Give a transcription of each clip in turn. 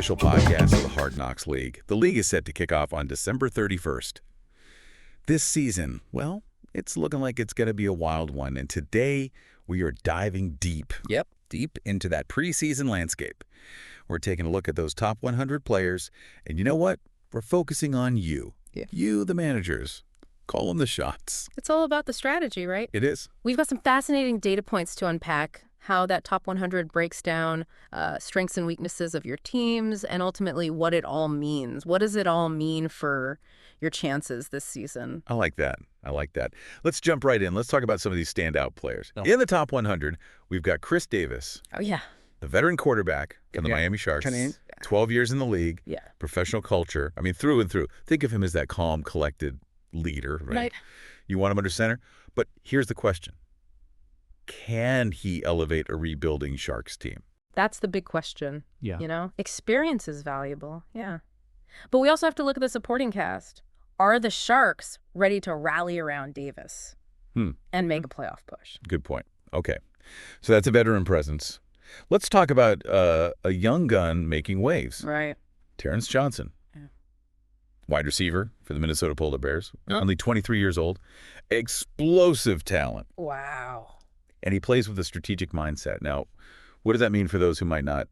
official podcast of the Hard Knocks League. The league is set to kick off on December 31st. This season, well, it's looking like it's going to be a wild one, and today we are diving deep into that preseason landscape. We're taking a look at those top 100 players, and you know what? We're focusing on you. Yeah. You, the managers. Call them the shots. It's all about the strategy, right? It is. We've got some fascinating data points to unpack, how that top 100 breaks down strengths and weaknesses of your teams, and ultimately what it all means. What does it all mean for your chances this season? I like that. Let's jump right in. Let's talk about some of these standout players. Oh. In the top 100, we've got Chris Davis, Oh, yeah. the veteran quarterback from the Miami Sharks. 12 years in the league, Yeah. professional culture. I mean, through and through. Think of him as that calm, collected leader, right? You want him under center? But here's the question. Can he elevate a rebuilding Sharks team? That's the big question. Yeah. You know, experience is valuable. Yeah. But we also have to look at the supporting cast. Are the Sharks ready to rally around Davis and make a playoff push? Good point. Okay. So that's a veteran presence. Let's talk about a young gun making waves. Right. Terrence Johnson. Yeah. Wide receiver for the Minnesota Polar Bears. Only 23 years old. Explosive talent. Wow. And he plays with a strategic mindset. Now, what does that mean for those who might not,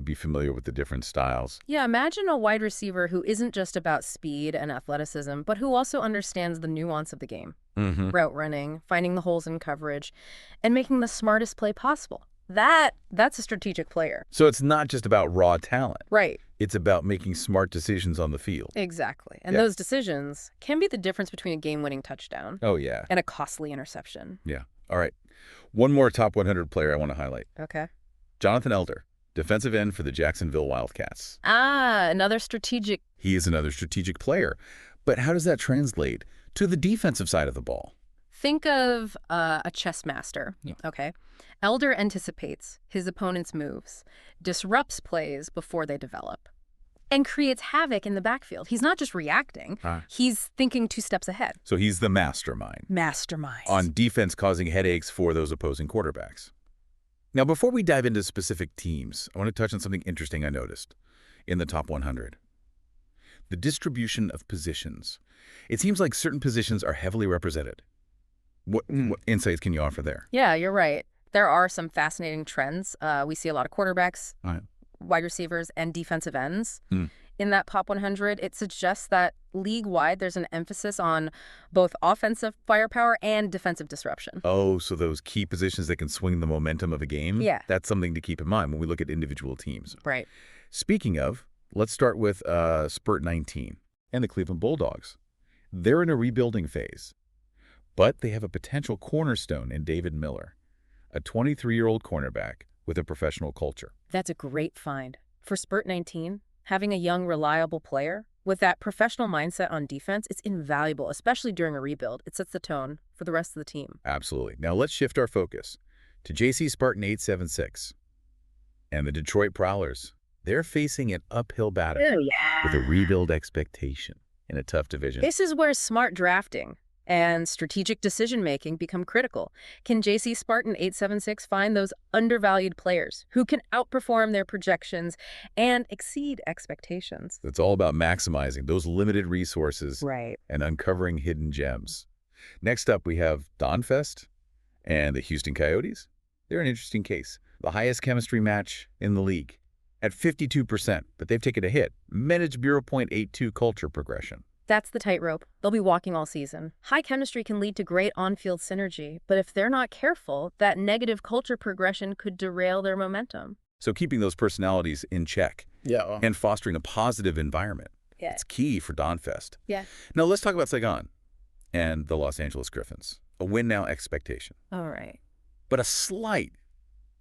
be familiar with the different styles? Yeah, imagine a wide receiver who isn't just about speed and athleticism, but who also understands the nuance of the game. Route running, finding the holes in coverage, and making the smartest play possible. That's a strategic player. So it's not just about raw talent. Right. It's about making smart decisions on the field. Exactly. And those decisions can be the difference between a game-winning touchdown Oh, yeah. and a costly interception. Yeah. All right. One more top 100 player I want to highlight. Okay. Jonathan Elder, defensive end for the Jacksonville Wildcats. Another strategic. He is another strategic player. But how does that translate to the defensive side of the ball? Think of a chess master. Yeah. Okay. Elder anticipates his opponent's moves, disrupts plays before they develop, and creates havoc in the backfield. He's not just reacting. He's thinking 2 steps ahead. So he's the mastermind. Mastermind. On defense, causing headaches for those opposing quarterbacks. Now, before we dive into specific teams, I want to touch on something interesting I noticed in the top 100. The distribution of positions. It seems like certain positions are heavily represented. What insights can you offer there? Yeah, you're right. There are some fascinating trends. We see a lot of quarterbacks, wide receivers, and defensive ends. In that top 100, it suggests that league-wide there's an emphasis on both offensive firepower and defensive disruption. Oh, so those key positions that can swing the momentum of a game? Yeah. That's something to keep in mind when we look at individual teams. Right. Speaking of, let's start with Spurt 19 and the Cleveland Bulldogs. They're in a rebuilding phase, but they have a potential cornerstone in David Miller, a 23-year-old cornerback with a professional culture. That's a great find. For Spurt 19, having a young, reliable player with that professional mindset on defense, it's invaluable, especially during a rebuild. It sets the tone for the rest of the team. Absolutely. Now let's shift our focus to JC Spartan 876 and the Detroit Prowlers. They're facing an uphill battle with a rebuild expectation in a tough division. This is where smart drafting and strategic decision-making become critical. Can JC Spartan 876 find those undervalued players who can outperform their projections and exceed expectations? It's all about maximizing those limited resources Right. and uncovering hidden gems. Next up, we have Donfest and the Houston Coyotes. They're an interesting case. The highest chemistry match in the league at 52%, but they've taken a hit. Managed 0.82 culture progression. That's the tightrope. They'll be walking all season. High chemistry can lead to great on-field synergy, but if they're not careful, that negative culture progression could derail their momentum. So keeping those personalities in check and fostering a positive environment. Yeah. It's key for Donfest. Yeah. Now let's talk about Saigon and the Los Angeles Griffins. A win now expectation, All right. but a slight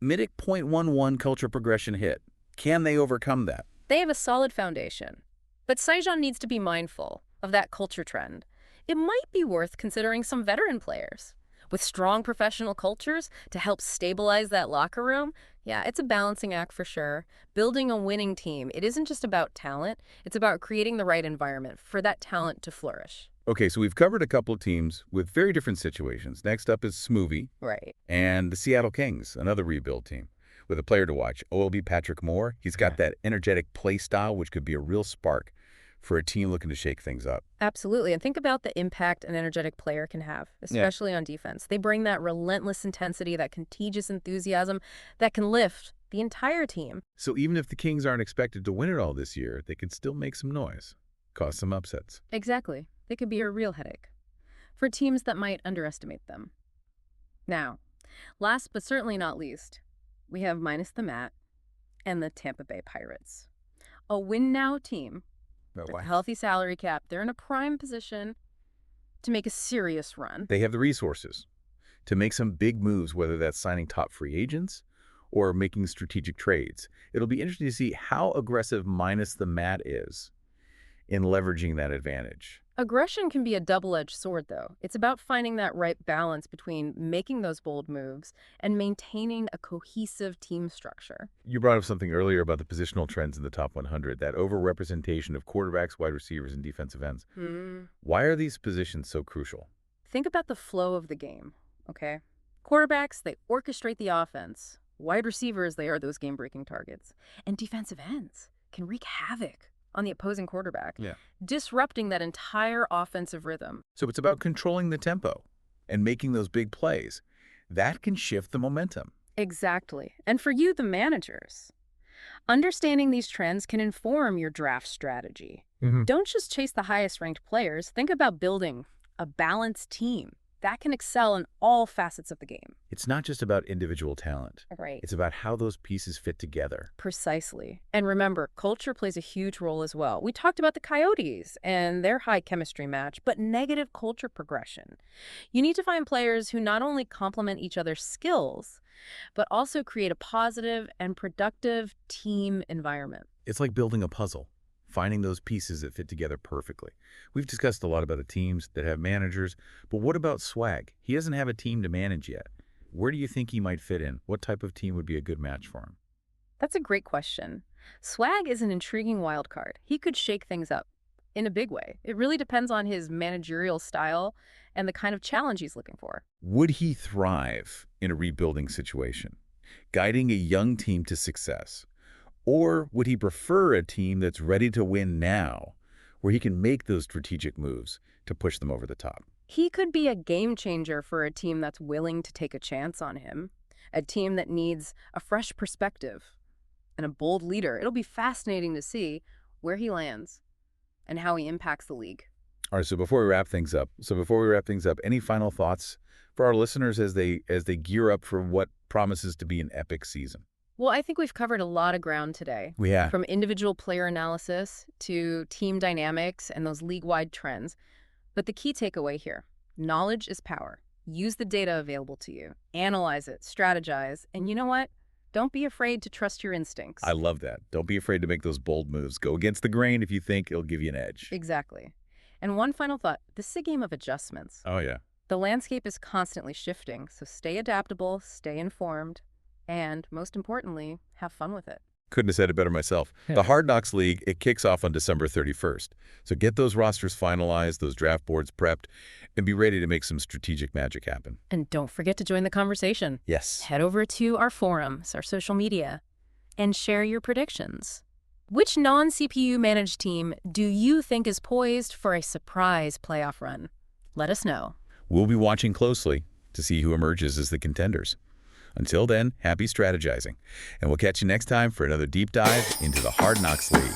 Midic 0.11 culture progression hit. Can they overcome that? They have a solid foundation, but Saigon needs to be mindful of that culture trend. It might be worth considering some veteran players with strong professional cultures to help stabilize that locker room. Yeah, it's a balancing act for sure. Building a winning team, it isn't just about talent. It's about creating the right environment for that talent to flourish. Okay, so we've covered a couple of teams with very different situations. Next up is Smoothie Right. and the Seattle Kings, another rebuild team, with a player to watch, OLB Patrick Moore. He's got that energetic play style, which could be a real spark for a team looking to shake things up. Absolutely. And think about the impact an energetic player can have, especially on defense. They bring that relentless intensity, that contagious enthusiasm that can lift the entire team. So even if the Kings aren't expected to win it all this year, they can still make some noise, cause some upsets. Exactly. They could be a real headache for teams that might underestimate them. Now, last but certainly not least, we have minus the Mat and the Tampa Bay Pirates. A win-now team with a healthy salary cap. They're in a prime position to make a serious run. They have the resources to make some big moves, whether that's signing top free agents or making strategic trades. It'll be interesting to see how aggressive minus the Mat is in leveraging that advantage. Aggression can be a double-edged sword, though. It's about finding that right balance between making those bold moves and maintaining a cohesive team structure. You brought up something earlier about the positional trends in the top 100, that overrepresentation of quarterbacks, wide receivers, and defensive ends. Why are these positions so crucial? Think about the flow of the game, okay? Quarterbacks, they orchestrate the offense. Wide receivers, they are those game-breaking targets. And defensive ends can wreak havoc on the opposing quarterback, disrupting that entire offensive rhythm. So it's about controlling the tempo and making those big plays. That can shift the momentum. Exactly. And for you, the managers, understanding these trends can inform your draft strategy. Don't just chase the highest-ranked players. Think about building a balanced team that can excel in all facets of the game. It's not just about individual talent. Right. It's about how those pieces fit together. Precisely. And remember, culture plays a huge role as well. We talked about the Coyotes and their high chemistry match, but negative culture progression. You need to find players who not only complement each other's skills, but also create a positive and productive team environment. It's like building a puzzle, finding those pieces that fit together perfectly. We've discussed a lot about the teams that have managers, but what about Swag? He doesn't have a team to manage yet. Where do you think he might fit in? What type of team would be a good match for him? That's a great question. Swag is an intriguing wild card. He could shake things up in a big way. It really depends on his managerial style and the kind of challenge he's looking for. Would he thrive in a rebuilding situation, guiding a young team to success? Or would he prefer a team that's ready to win now, where he can make those strategic moves to push them over the top? He could be a game changer for a team that's willing to take a chance on him, a team that needs a fresh perspective and a bold leader. It'll be fascinating to see where he lands and how he impacts the league. All right, so before we wrap things up, any final thoughts for our listeners as they gear up for what promises to be an epic season? Well, I think we've covered a lot of ground today. We have. From individual player analysis to team dynamics and those league-wide trends. But the key takeaway here, knowledge is power. Use the data available to you. Analyze it, strategize, and you know what? Don't be afraid to trust your instincts. I love that. Don't be afraid to make those bold moves. Go against the grain if you think it'll give you an edge. Exactly. And one final thought, this is a game of adjustments. Oh, yeah. The landscape is constantly shifting, so stay adaptable, stay informed, and most importantly, have fun with it. Couldn't have said it better myself. The Hard Knocks League, it kicks off on December 31st. So get those rosters finalized, those draft boards prepped, and be ready to make some strategic magic happen. And don't forget to join the conversation. Yes. Head over to our forums, our social media, and share your predictions. Which non-CPU managed team do you think is poised for a surprise playoff run? Let us know. We'll be watching closely to see who emerges as the contenders. Until then, happy strategizing. And we'll catch you next time for another deep dive into the Hard Knocks League.